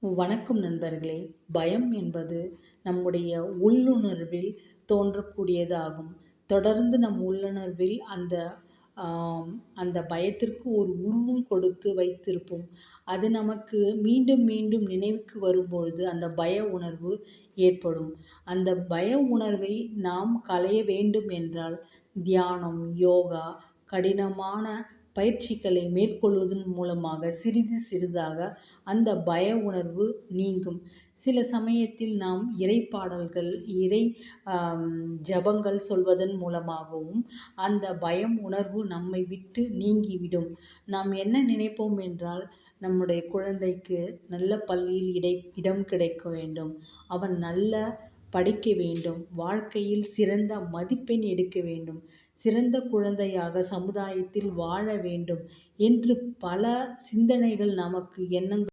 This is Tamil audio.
வணக்கம் நண்பர்களே! பயம் என்பது நம்முடைய உள்ளுணர்வில் தோன்றக்கூடியதாகும். தொடர்ந்து நம் உள்ளுணர்வில் ஆம் அந்த பயத்திற்கு ஒரு உருவம் கொடுத்து வைத்திருப்போம். அது நமக்கு மீண்டும் மீண்டும் நினைவுக்கு வரும்பொழுது அந்த பய உணர்வு ஏற்படும். அந்த பய உணர்வை நாம் களைய வேண்டும் என்றால் தியானம், யோகா, கடினமான பயிற்சிகளை மேற்கொள்வதன் மூலமாக சிறிது சிறிதாக அந்த பய உணர்வு நீங்கும். சில சமயத்தில் நாம் இறைப்பாடல்கள், இறை ஜெபங்கள் சொல்வதன் மூலமாகவும் அந்த பயம் உணர்வு நம்மை விட்டு நீங்கிவிடும். நாம் என்ன நினைப்போம் என்றால், நம்முடைய குழந்தைக்கு நல்ல பள்ளியில் இடம் கிடைக்க வேண்டும். அவன் நல்ல படிக்க வேண்டும். வாழ்க்கையில் சிறந்த மதிப்பெண் எடுக்க வேண்டும். சிறந்த குழந்தையாக சமுதாயத்தில் வாழ வேண்டும் என்று பல சிந்தனைகள் நமக்கு எண்ணங்கள்